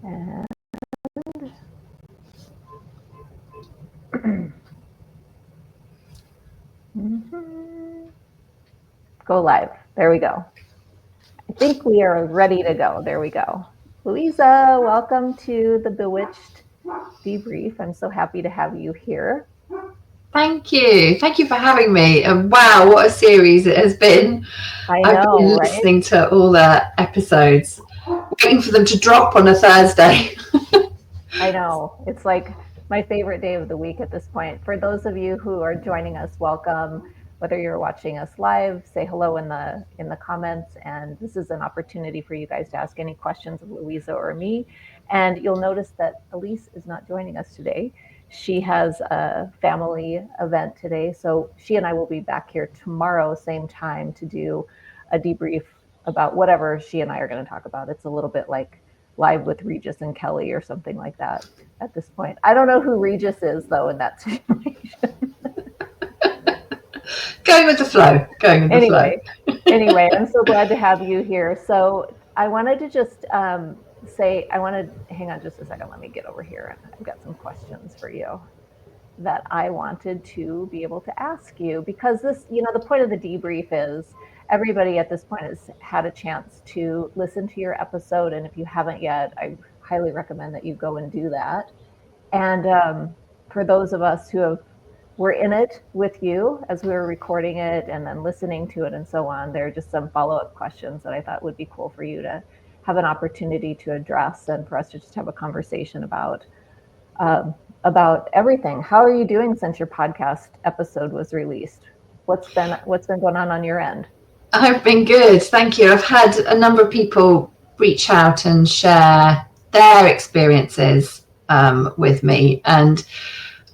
And go live. There we go. I think we are ready to go. There we go. Louisa, welcome to the Bewitched Debrief. I'm so happy to have you here. Thank you. Thank you for having me. And wow, what a series it has been. I've been listening to all the episodes, waiting for them to drop on a Thursday. I know. It's like my favorite day of the week at this point. For those of you who are joining us, welcome. Whether you're watching us live, say hello in the comments, and this is an opportunity for you guys to ask any questions of Louisa or me. And you'll notice that Elise is not joining us today. She has a family event today, so she and I will be back here tomorrow, same time, to do a debrief about whatever she and I are going to talk about. It's a little bit like Live with Regis and Kelly or something like that at this point. I don't know who Regis is, though, in that situation. Going with the flow. Anyway, I'm so glad to have you here. So I wanted to just hang on just a second. Let me get over here. And I've got some questions for you that I wanted to be able to ask you, because this, the point of the debrief is everybody at this point has had a chance to listen to your episode. And if you haven't yet, I highly recommend that you go and do that. And for those of us who were in it with you as we were recording it and then listening to it and so on, there are just some follow-up questions that I thought would be cool for you to have an opportunity to address and for us to just have a conversation about everything. How are you doing since your podcast episode was released? What's been going on your end? I've been good, thank you. I've had a number of people reach out and share their experiences with me, and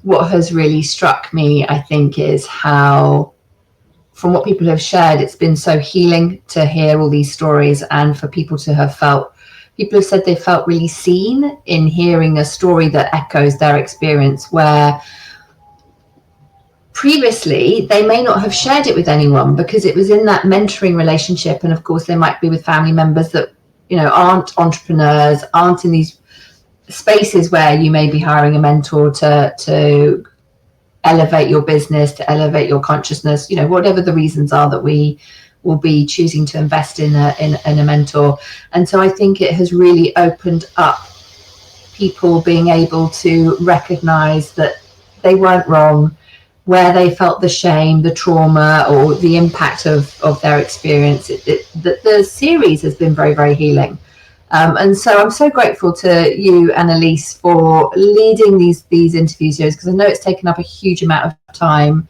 what has really struck me, I think, is how, from what people have shared, it's been so healing to hear all these stories, and for people to have felt, people have said they felt really seen in hearing a story that echoes their experience, where previously they may not have shared it with anyone because it was in that mentoring relationship. And of course they might be with family members that, aren't entrepreneurs, aren't in these spaces where you may be hiring a mentor to elevate your business, to elevate your consciousness, whatever the reasons are that we will be choosing to invest in a mentor. And so I think it has really opened up people being able to recognize that they weren't wrong, where they felt the shame, the trauma, or the impact of their experience. The series has been very, very healing. And so I'm so grateful to you and Elise for leading these interview series, because I know it's taken up a huge amount of time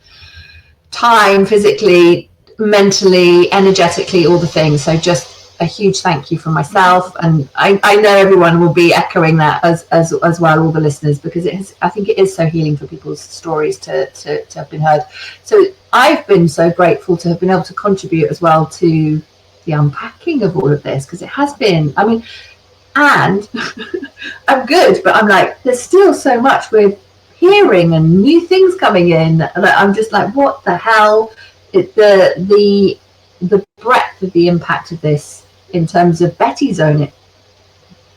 physically, mentally, energetically, all the things. So just a huge thank you from myself, and I know everyone will be echoing that as well, all the listeners, because I think it is so healing for people's stories to have been heard. So I've been so grateful to have been able to contribute as well to the unpacking of all of this, because it has been, and I'm good, but I'm like, there's still so much with hearing and new things coming in. I'm just like, what the hell? The breadth of the impact of this in terms of Betty's own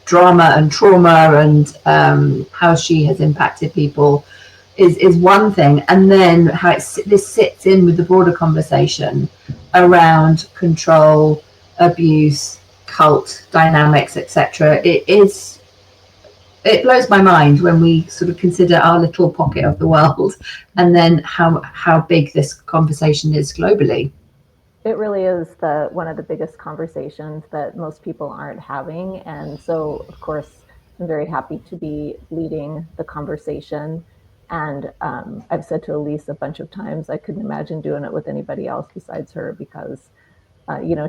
drama and trauma and how she has impacted people is one thing, and then how this sits in with the broader conversation around control, abuse, cult dynamics, etc. It blows my mind when we sort of consider our little pocket of the world, and then how big this conversation is globally. It really is one of the biggest conversations that most people aren't having. And so, of course, I'm very happy to be leading the conversation. And I've said to Elise a bunch of times, I couldn't imagine doing it with anybody else besides her, because,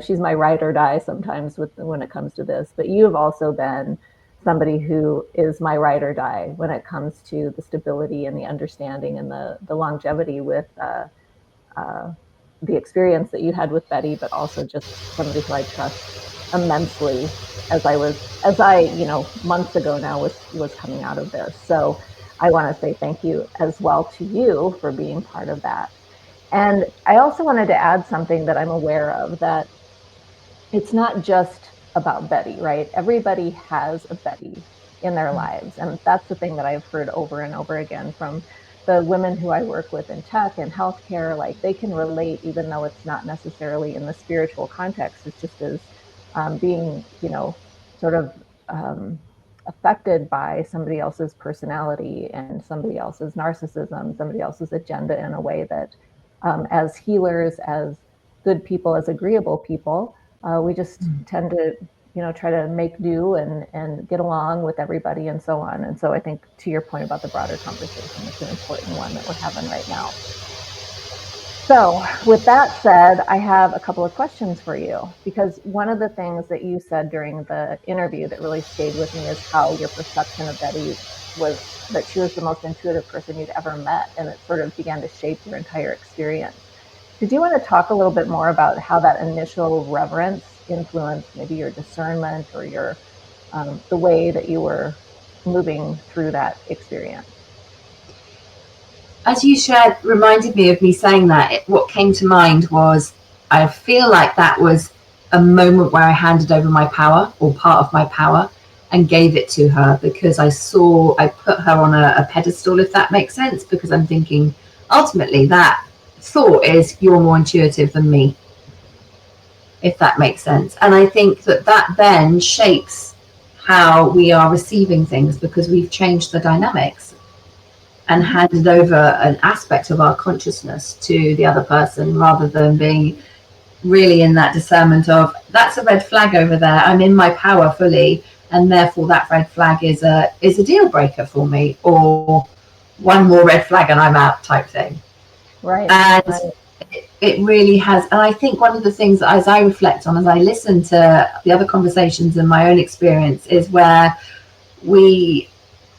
she's my ride or die sometimes when it comes to this. But you have also been somebody who is my ride or die when it comes to the stability and the understanding and the longevity with the experience that you had with Betty, but also just somebody who I trust immensely as I months ago now was coming out of this. So I want to say thank you as well to you for being part of that. And I also wanted to add something that I'm aware of, that it's not just about Betty, right? Everybody has a Betty. in their lives. And that's the thing that I've heard over and over again from the women who I work with in tech and healthcare. Like, they can relate, even though it's not necessarily in the spiritual context. It's just as being, sort of affected by somebody else's personality and somebody else's narcissism, somebody else's agenda, in a way that, as healers, as good people, as agreeable people, we just tend to, try to make do and get along with everybody and so on. And so I think, to your point about the broader conversation, it's an important one that we're having right now. So with that said, I have a couple of questions for you, because one of the things that you said during the interview that really stayed with me is how your perception of Betty was that she was the most intuitive person you'd ever met, and it sort of began to shape your entire experience. Did you want to talk a little bit more about how that initial reverence influenced maybe your discernment or your the way that you were moving through that experience? As you shared, reminded me of me saying that, what came to mind was, I feel like that was a moment where I handed over my power, or part of my power, and gave it to her, because I put her on a pedestal, if that makes sense, because I'm thinking, ultimately, that thought is, you're more intuitive than me, if that makes sense. And I think that then shapes how we are receiving things, because we've changed the dynamics and handed over an aspect of our consciousness to the other person, rather than being really in that discernment of, that's a red flag over there, I'm in my power fully, and therefore that red flag is a deal breaker for me, or one more red flag and I'm out type thing. Right. And it really has. And I think one of the things that, as I reflect on, as I listen to the other conversations and my own experience, is where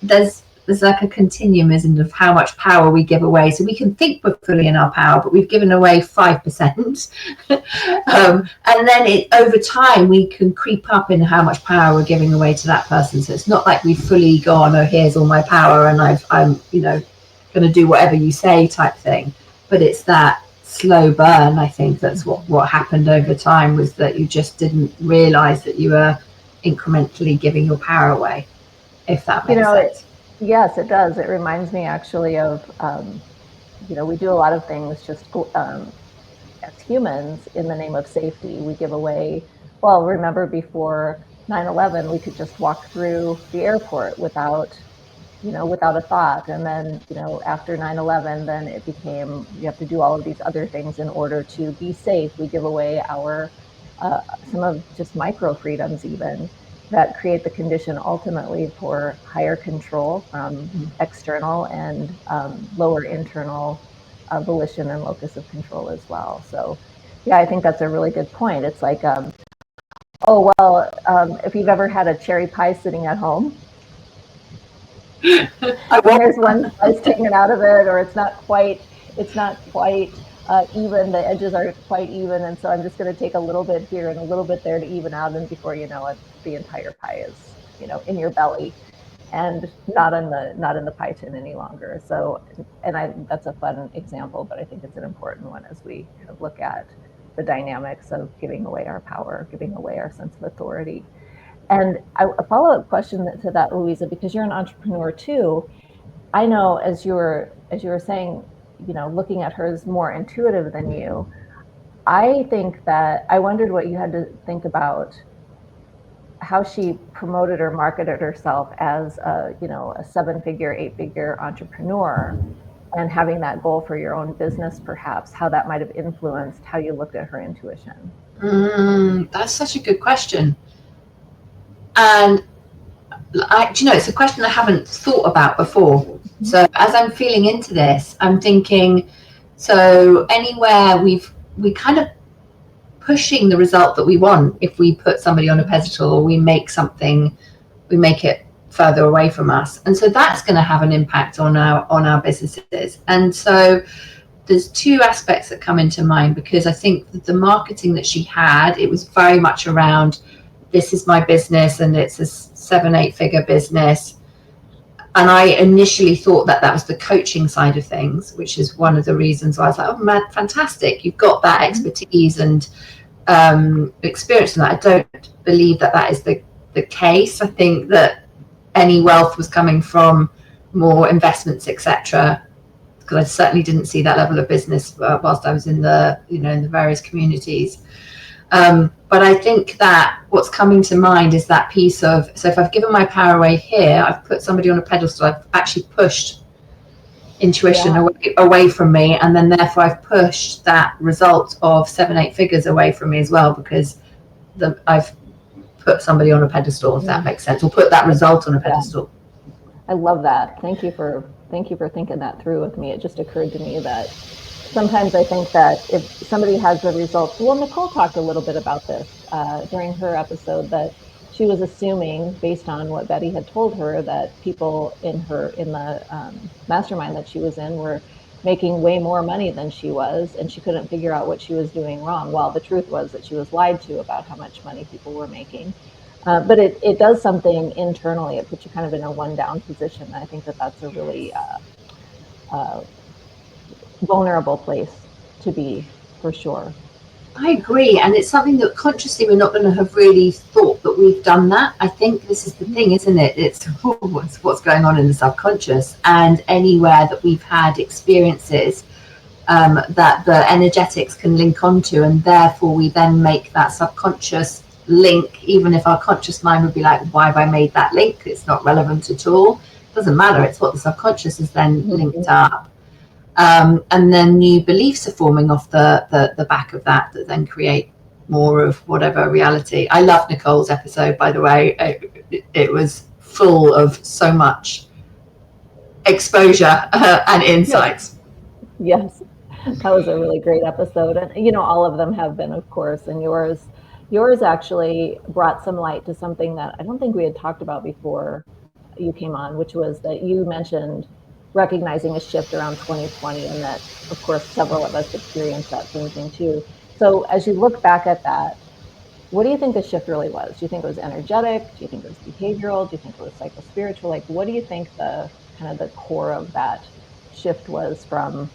there's like a continuum, isn't it, of how much power we give away. So we can think we're fully in our power, but we've given away 5%. And then over time, we can creep up in how much power we're giving away to that person. So it's not like we've fully gone, oh, here's all my power, and I'm going to do whatever you say type thing. But it's that slow burn, I think, that's what happened over time, was that you just didn't realize that you were incrementally giving your power away, if that makes sense. Yes, it does. It reminds me actually of, we do a lot of things just as humans in the name of safety. We give away, well, remember before 9/11, we could just walk through the airport without a thought. And then, after 9/11, then it became, you have to do all of these other things in order to be safe. We give away our, some of just micro freedoms even, that create the condition ultimately for higher control from external and lower internal volition and locus of control as well. So yeah, I think that's a really good point. It's like, if you've ever had a cherry pie sitting at home, and there's one slice taken out of it, or it's not quite even, the edges aren't quite even, and so I'm just going to take a little bit here and a little bit there to even out, and before you know it, the entire pie is in your belly and not in the pie tin any longer. So, and that's a fun example, but I think it's an important one as we kind of look at the dynamics of giving away our power, giving away our sense of authority. And a follow-up question to that, Louisa, because you're an entrepreneur too. I know, as you were saying, looking at her as more intuitive than you, I think that I wondered what you had to think about how she promoted or marketed herself as a 7-figure, 8-figure entrepreneur, and having that goal for your own business, perhaps, how that might have influenced how you looked at her intuition. That's such a good question. And it's a question I haven't thought about before. So as I'm feeling into this, I'm thinking, so anywhere we kind of pushing the result that we want. If we put somebody on a pedestal, or we make it further away from us, and so that's going to have an impact on our businesses. And so there's two aspects that come into mind, because I think that the marketing that she had, it was very much around, this is my business, and it's a 7-8 figure business. And I initially thought that was the coaching side of things, which is one of the reasons why I was like, oh man, fantastic, you've got that expertise and experience in that. I don't believe that is the case. I think that any wealth was coming from more investments, etc. Because I certainly didn't see that level of business whilst I was in the, you know, in the various communities. But I think that what's coming to mind is that piece of, so if I've given my power away here, I've put somebody on a pedestal, I've actually pushed intuition away from me, and then therefore I've pushed that result of 7-8 figures away from me as well, because I've put somebody on a pedestal, if that makes sense, or put that result on a pedestal. I love that. Thank you for thinking that through with me. It just occurred to me that sometimes I think that if somebody has the results, well, Nicole talked a little bit about this during her episode, that she was assuming, based on what Betty had told her, that people in the mastermind that she was in were making way more money than she was, and she couldn't figure out what she was doing wrong. Well, the truth was that she was lied to about how much money people were making. But it does something internally. It puts you kind of in a one-down position. And I think that that's a really vulnerable place to be, for sure. I agree, and it's something that consciously we're not going to have really thought that we've done that. I think this is the thing, isn't it? It's what's going on in the subconscious, and anywhere that we've had experiences that the energetics can link onto, and therefore we then make that subconscious link, even if our conscious mind would be like, why have I made that link? It's not relevant at all. It doesn't matter. It's what the subconscious has then linked up. And then new beliefs are forming off the back of that then create more of whatever reality. I love Nicole's episode, by the way. It was full of so much exposure and insights. Yes, that was a really great episode. And, you know, all of them have been, of course, and yours actually brought some light to something that I don't think we had talked about before you came on, which was that you mentioned recognizing a shift around 2020, and that, of course, several of us experienced that same thing too. So as you look back at that, what do you think the shift really was? Do you think it was energetic? Do you think it was behavioral? Do you think it was psychospiritual? Like, what do you think the kind of the core of that shift was, from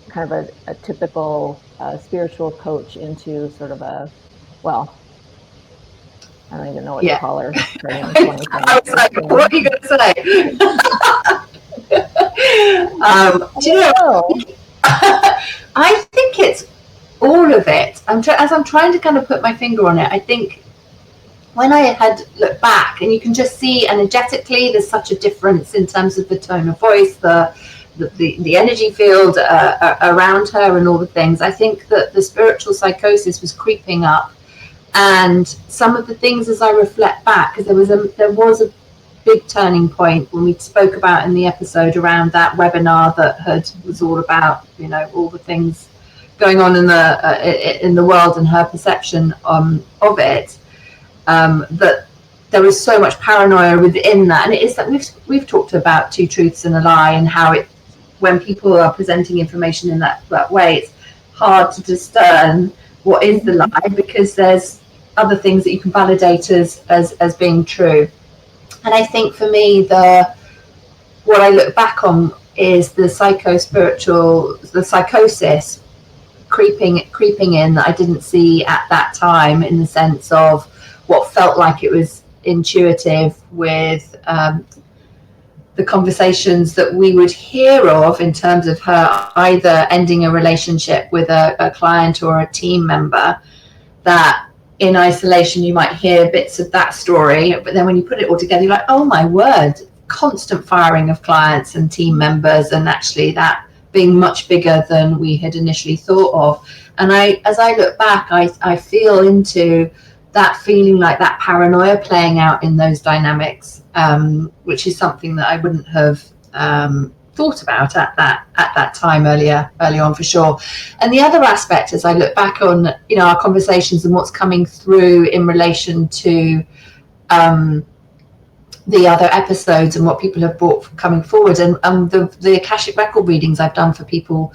kind of a typical spiritual coach into sort of a, well, I don't even know what to call her. I was like, what are you going to say? Do you know, I think it's all of it. As I'm trying to kind of put my finger on it, I think when I had looked back, and you can just see energetically there's such a difference in terms of the tone of voice, the energy field around her and all the things. I think that the spiritual psychosis was creeping up, and some of the things, as I reflect back, because there was a big turning point when we spoke about in the episode around that webinar that was all about, you know, all the things going on in the world and her perception of it, that there was so much paranoia within that. And it is that we've talked about two truths and a lie, and how it, when people are presenting information in that way, it's hard to discern what is the lie, because there's other things that you can validate as being true. And I think for me, what I look back on is the psychosis creeping in, that I didn't see at that time, in the sense of what felt like it was intuitive with the conversations that we would hear of, in terms of her either ending a relationship with a client or a team member, that in isolation you might hear bits of that story, but then when you put it all together, you're like, oh my word, constant firing of clients and team members, and actually that being much bigger than we had initially thought of. And as I look back, I feel into that feeling like that paranoia playing out in those dynamics, which is something that I wouldn't have thought about at that time early on, for sure. And the other aspect, as I look back on, you know, our conversations and what's coming through in relation to the other episodes and what people have brought coming forward, and the Akashic record readings I've done for people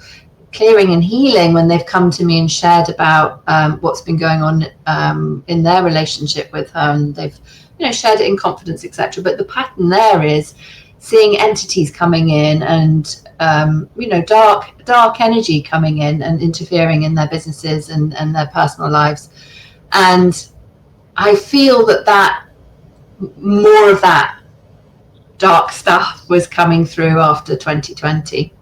clearing and healing, when they've come to me and shared about what's been going on in their relationship with her, and they've, you know, shared it in confidence, etc. But the pattern there is seeing entities coming in, and you know, dark energy coming in and interfering in their businesses and their personal lives. And I feel that more of that dark stuff was coming through after 2020.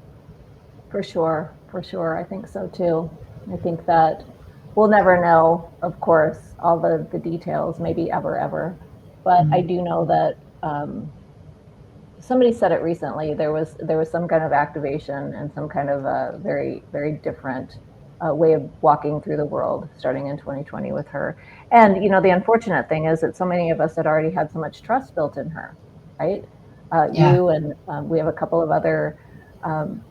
For sure, for sure. I think so too. I think that we'll never know, of course, all the details, maybe ever. But I do know that somebody said it recently. There was some kind of activation and some kind of a very, very different way of walking through the world starting in 2020 with her. And, you know, the unfortunate thing is that so many of us had already had so much trust built in her, right? You and we have a couple of other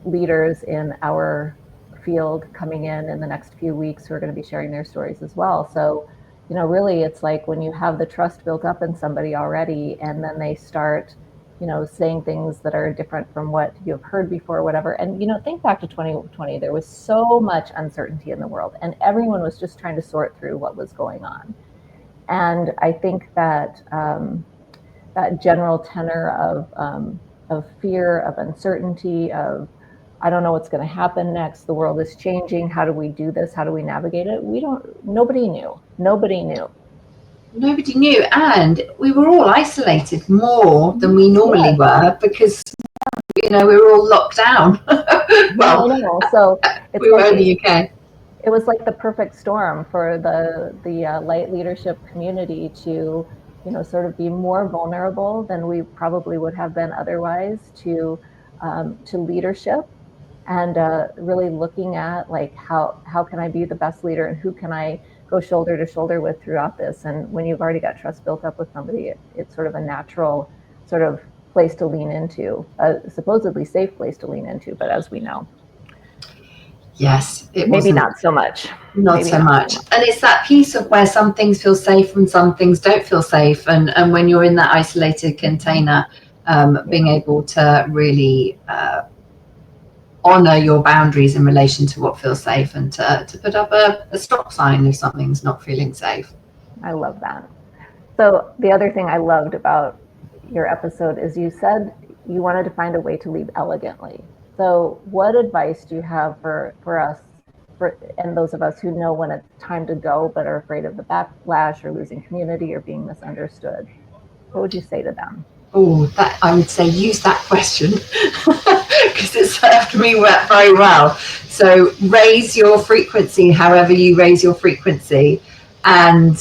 leaders in our field coming in the next few weeks who are going to be sharing their stories as well. So, you know, really it's like when you have the trust built up in somebody already and then they start, you know, saying things that are different from what you've heard before, whatever. And, you know, think back to 2020, there was so much uncertainty in the world and everyone was just trying to sort through what was going on. And I think that that general tenor of fear, of uncertainty, of I don't know what's going to happen next. The world is changing. How do we do this? How do we navigate it? Nobody knew. Nobody knew. Nobody knew. And we were all isolated more than we normally were because, you know, we were all locked down. Well, I know. So it's we were in the UK. It was like the perfect storm for the light leadership community to, you know, sort of be more vulnerable than we probably would have been otherwise to leadership, and really looking at like how can I be the best leader and who can I go shoulder to shoulder with throughout this. And when you've already got trust built up with somebody, it's sort of a natural sort of place to lean into, a supposedly safe place to lean into, but as we know, yes, it maybe not so much. Not so much. And it's that piece of where some things feel safe and some things don't feel safe. And when you're in that isolated container, being able to really honor your boundaries in relation to what feels safe and to put up a stop sign if something's not feeling safe. I love that. So the other thing I loved about your episode is you said you wanted to find a way to leave elegantly. So what advice do you have for us, and those of us who know when it's time to go but are afraid of the backlash or losing community or being misunderstood? What would you say to them? Oh, that I would say use that question because it served me very well. So raise your frequency however you raise your frequency, and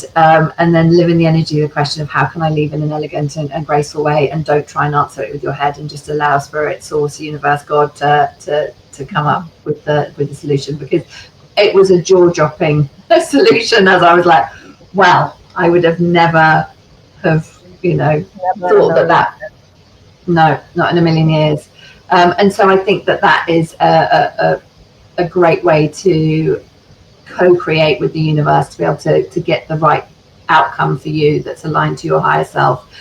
then live in the energy of the question of how can I leave in an elegant and graceful way, and don't try and answer it with your head, and just allow spirit, source, universe, God to come up with the solution, because it was a jaw-dropping solution. As I was like, well, I would have never have thought that no, not in a million years. And so I think that is a great way to co-create with the universe, to be able to get the right outcome for you that's aligned to your higher self,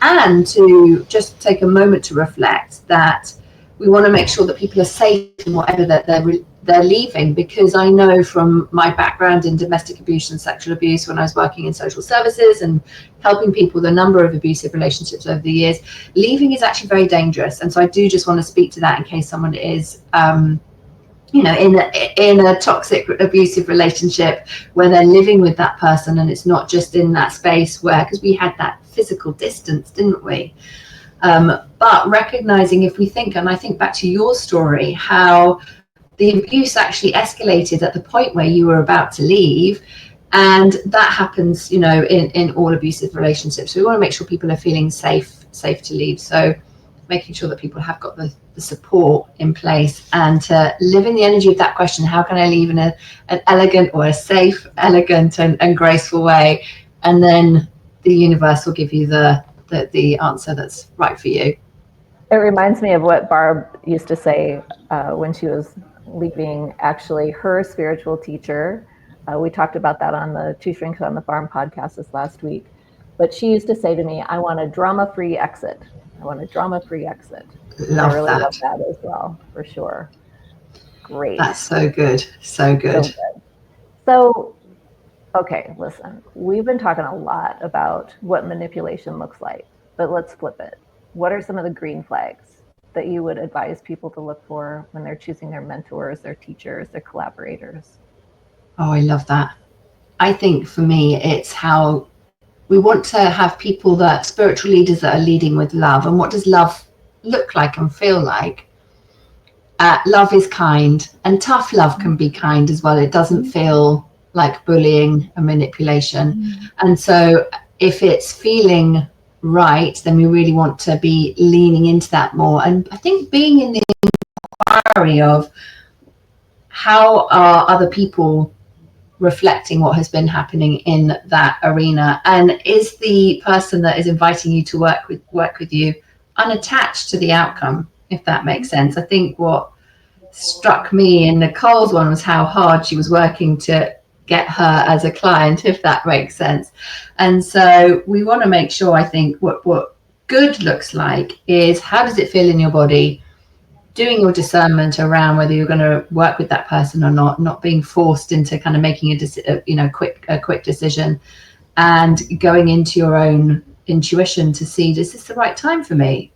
and to just take a moment to reflect that we want to make sure that people are safe in whatever that they're leaving, because I know from my background in domestic abuse and sexual abuse, when I was working in social services and helping people with a number of abusive relationships over the years, leaving is actually very dangerous. And so I do just want to speak to that in case someone is in a toxic abusive relationship where they're living with that person, and it's not just in that space where, because we had that physical distance, didn't we? But recognizing, if we think, and I think back to your story, how the abuse actually escalated at the point where you were about to leave, and that happens, in all abusive relationships. So we want to make sure people are feeling safe to leave. So making sure that people have got the support in place, and to live in the energy of that question, how can I leave in an elegant or a safe, elegant and graceful way? And then the universe will give you the answer that's right for you. It reminds me of what Barb used to say when she was leaving, actually, her spiritual teacher. We talked about that on the Two Strings on the Farm podcast this last week. But she used to say to me, I want a drama-free exit. I want a drama-free exit. Love I really that. love that as well, for sure. Great. That's so good. So good. So, okay, listen, we've been talking a lot about what manipulation looks like, but let's flip it. What are some of the green flags that you would advise people to look for when they're choosing their mentors, their teachers, their collaborators? Oh, I love that. I think for me, it's how we want to have people that spiritual leaders that are leading with love. And what does love look like and feel like? Love is kind, and tough love can be kind as well. It doesn't feel like bullying and manipulation. And so if it's feeling right, then we really want to be leaning into that more. And I think being in the inquiry of how are other people reflecting what has been happening in that arena, and is the person that is inviting you to work with you unattached to the outcome, if that makes sense. I think what struck me in Nicole's one was how hard she was working to get her as a client, if that makes sense. And so we want to make sure, I think, what good looks like is how does it feel in your body, doing your discernment around whether you're going to work with that person or not being forced into kind of making a quick decision, and going into your own intuition to see, is this the right time for me?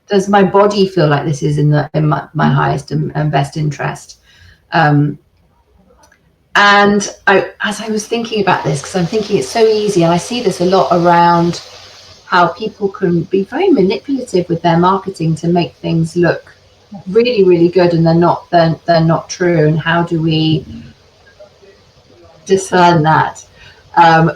Does my body feel like this is in my highest and best interest? And as I was thinking about this, because I'm thinking it's so easy, and I see this a lot around how people can be very manipulative with their marketing to make things look really, really good, and they're not true. And how do we discern that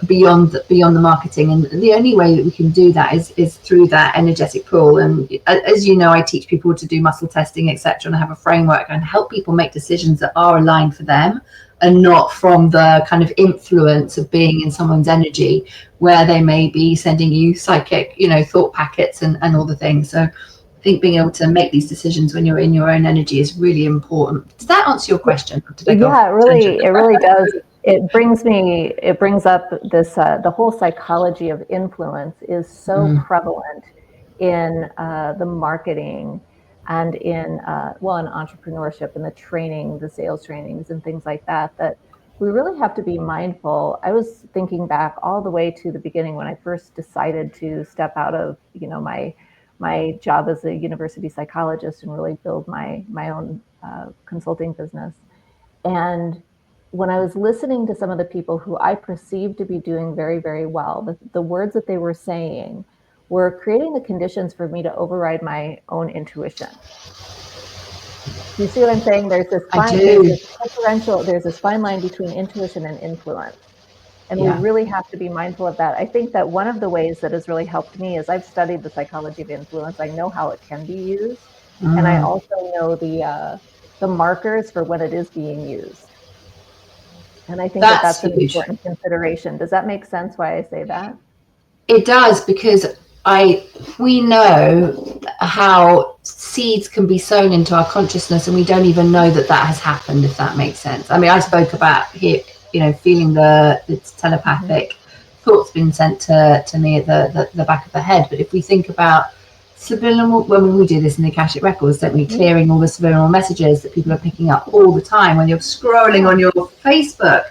beyond the marketing? And the only way that we can do that is through that energetic pool. And as you know, I teach people to do muscle testing, etc., and I have a framework and help people make decisions that are aligned for them, and not from the kind of influence of being in someone's energy, where they may be sending you psychic, thought packets and all the things. So I think being able to make these decisions when you're in your own energy is really important. Does that answer your question? Yeah, it really does. It brings up this, the whole psychology of influence is so prevalent in the marketing and in entrepreneurship and the training, the sales trainings and things like that, that we really have to be mindful. I was thinking back all the way to the beginning when I first decided to step out of, my job as a university psychologist and really build my own consulting business. And when I was listening to some of the people who I perceived to be doing very, very well, the words that they were saying were creating the conditions for me to override my own intuition. You see what I'm saying? There's this fine line between intuition and influence. And we really have to be mindful of that. I think that one of the ways that has really helped me is I've studied the psychology of influence. I know how it can be used. And I also know the markers for when it is being used. And I think that's an important consideration. Does that make sense why I say that? It does, because we know how seeds can be sown into our consciousness, and we don't even know that has happened, if that makes sense. I mean, I spoke about here, feeling the telepathic thoughts being sent to me at the back of the head. But if we think about subliminal, when we do this in the Akashic Records, don't we, clearing all the subliminal messages that people are picking up all the time when you're scrolling on your Facebook,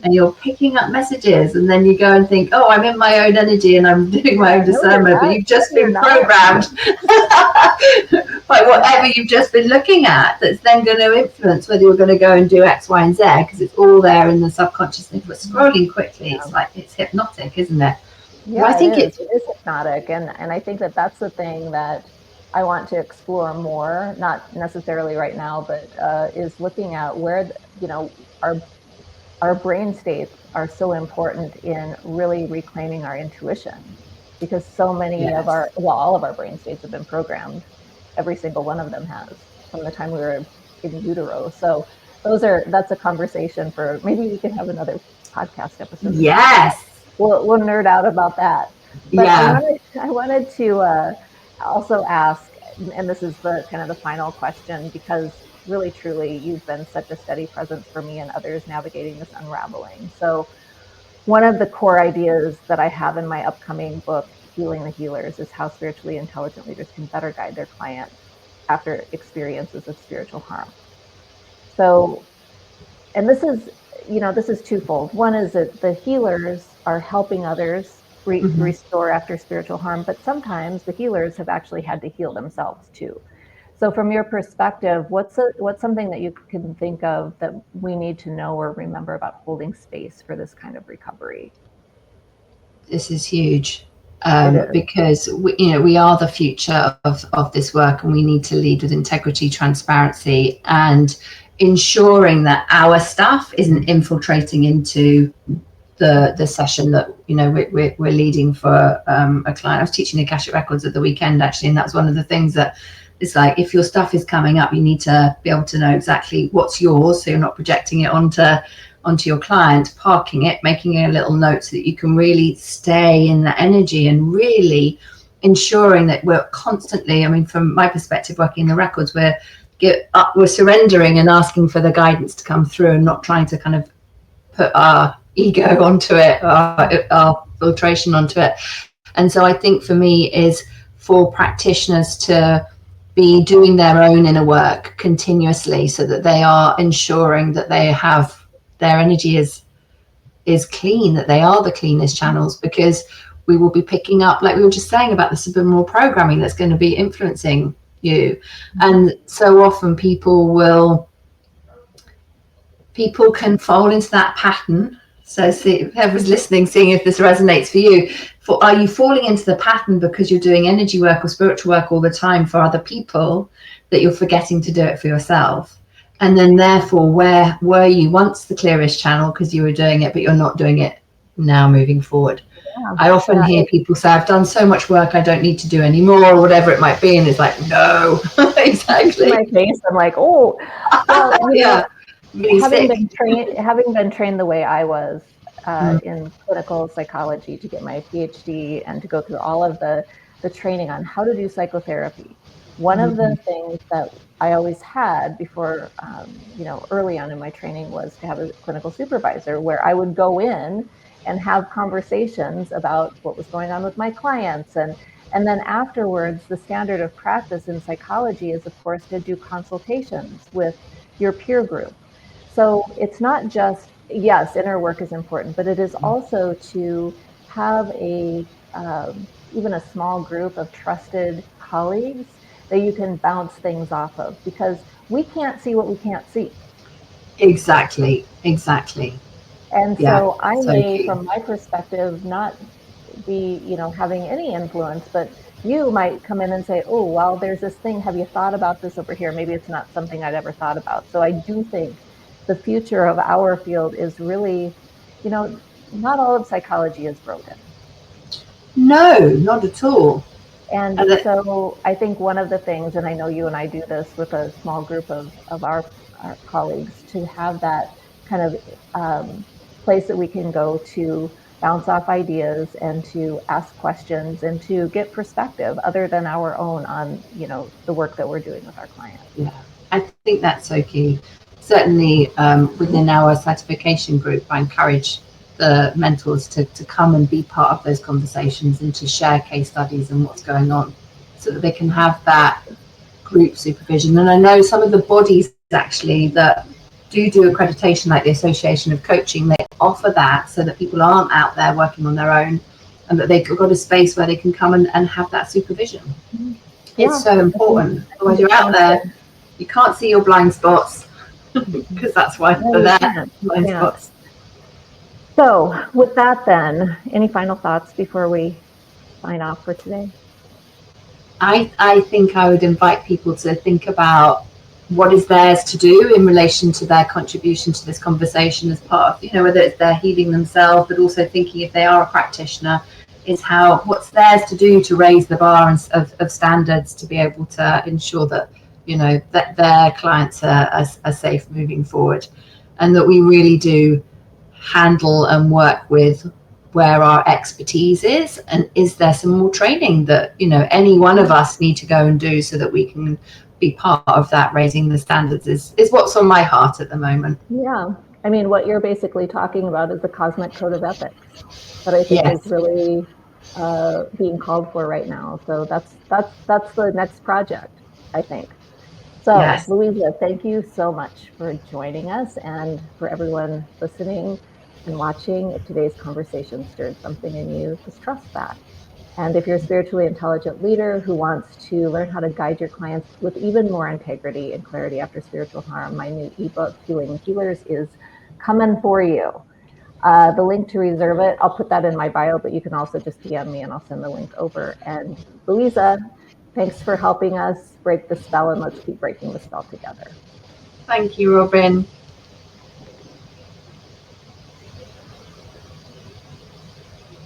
and you're picking up messages, and then you go and think, oh, I'm in my own energy and I'm doing my own discernment, but you've just been programmed by whatever you've just been looking at, that's then going to influence whether you're going to go and do X, Y, and Z, because it's all there in the subconscious. But scrolling quickly, it's hypnotic, isn't it? Yeah, I think it is hypnotic, and I think that's the thing that I want to explore more, not necessarily right now, but is looking at where our brain states are so important in really reclaiming our intuition, because so many of all of our brain states have been programmed. Every single one of them has, from the time we were in utero. So that's a conversation for, maybe we can have another podcast episode. Yes. We'll nerd out about that. But I wanted to also ask, and this is the kind of the final question, because really, truly, you've been such a steady presence for me and others navigating this unraveling. So one of the core ideas that I have in my upcoming book, Healing the Healers, is how spiritually intelligent leaders can better guide their clients after experiences of spiritual harm. So, and this is twofold. One is that the healers are helping others restore after spiritual harm, but sometimes the healers have actually had to heal themselves too. So from your perspective, what's something that you can think of that we need to know or remember about holding space for this kind of recovery? This is huge. It is. Because we are the future of this work, and we need to lead with integrity, transparency, and ensuring that our staff isn't infiltrating into the session that we're leading for a client. I was teaching Akashic Records at the weekend actually, and that was one of the things that it's like, if your stuff is coming up, you need to be able to know exactly what's yours, so you're not projecting it onto your client, parking it, making a little note so that you can really stay in that energy, and really ensuring that we're constantly, I mean, from my perspective, working in the records, we're surrendering and asking for the guidance to come through, and not trying to kind of put our ego onto it, our filtration onto it. And so I think for me is for practitioners to be doing their own inner work continuously, so that they are ensuring that they have their energy is clean, that they are the cleanest channels, because we will be picking up, like we were just saying about the subliminal programming that's going to be influencing you. And so often people can fall into that pattern. So see, whoever's listening, seeing if this resonates for you. Are you falling into the pattern because you're doing energy work or spiritual work all the time for other people, that you're forgetting to do it for yourself? And then therefore, where were you once the clearest channel because you were doing it, but you're not doing it now moving forward? Yeah, I often hear people say, I've done so much work, I don't need to do any more, or whatever it might be. And it's like, no, exactly. In my face, I'm like, oh, well, yeah. Having been trained the way I was in clinical psychology to get my PhD and to go through all of the training on how to do psychotherapy, one of the things that I always had before, early on in my training, was to have a clinical supervisor where I would go in and have conversations about what was going on with my clients. And then afterwards, the standard of practice in psychology is, of course, to do consultations with your peer group. So it's not just, yes, inner work is important, but it is also to have even a small group of trusted colleagues that you can bounce things off of, because we can't see what we can't see. Exactly. And so I may, from my perspective, not be, having any influence, but you might come in and say, oh, well, there's this thing. Have you thought about this over here? Maybe it's not something I'd ever thought about. So I do think the future of our field is really, not all of psychology is broken. No, not at all. And so I think one of the things, and I know you and I do this with a small group of our colleagues, to have that kind of place that we can go to bounce off ideas and to ask questions and to get perspective other than our own on, the work that we're doing with our clients. Yeah, I think that's so key. Certainly within our certification group, I encourage the mentors to come and be part of those conversations and to share case studies and what's going on, so that they can have that group supervision. And I know some of the bodies actually that do accreditation, like the Association of Coaching, they offer that so that people aren't out there working on their own, and that they've got a space where they can come and have that supervision. It's so important. Otherwise you're out there, you can't see your blind spots, because that's why they're there, blind spots. So with that then, any final thoughts before we sign off for today? I think I would invite people to think about what is theirs to do in relation to their contribution to this conversation, as part of, whether it's their healing themselves, but also thinking, if they are a practitioner, is what's theirs to do to raise the bar of standards, to be able to ensure that, that their clients are safe moving forward, and that we really do handle and work with where our expertise is, and is there some more training that any one of us need to go and do, so that we can be part of that raising the standards, is what's on my heart at the moment. Yeah, I mean, what you're basically talking about is the cosmic code of ethics that I think is really being called for right now. So that's the next project, I think. So Louisa, thank you so much for joining us, and for everyone listening and watching. If today's conversation stirred something in you, just trust that. And if you're a spiritually intelligent leader who wants to learn how to guide your clients with even more integrity and clarity after spiritual harm, my new ebook, Healing Healers, is coming for you. The link to reserve it, I'll put that in my bio, but you can also just DM me and I'll send the link over. And Louisa, thanks for helping us break the spell, and let's keep breaking the spell together. Thank you, Robyn.